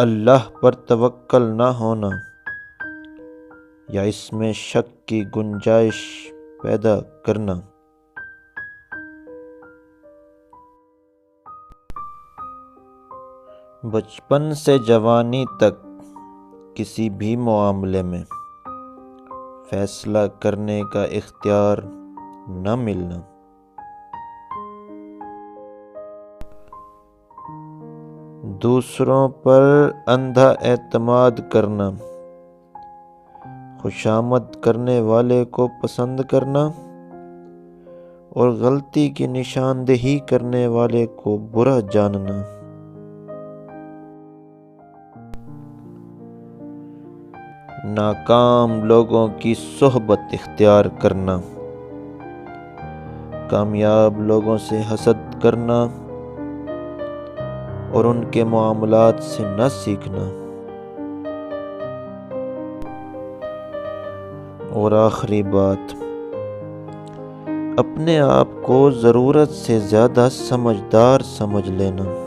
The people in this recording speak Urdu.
اللہ پر توکل نہ ہونا یا اس میں شک کی گنجائش پیدا کرنا۔ بچپن سے جوانی تک کسی بھی معاملے میں فیصلہ کرنے کا اختیار نہ ملنا۔ دوسروں پر اندھا اعتماد کرنا، خوشامد کرنے والے کو پسند کرنا اور غلطی کی نشاندہی کرنے والے کو برا جاننا۔ ناکام لوگوں کی صحبت اختیار کرنا، کامیاب لوگوں سے حسد کرنا اور ان کے معاملات سے نہ سیکھنا۔ اور آخری بات، اپنے آپ کو ضرورت سے زیادہ سمجھدار سمجھ لینا۔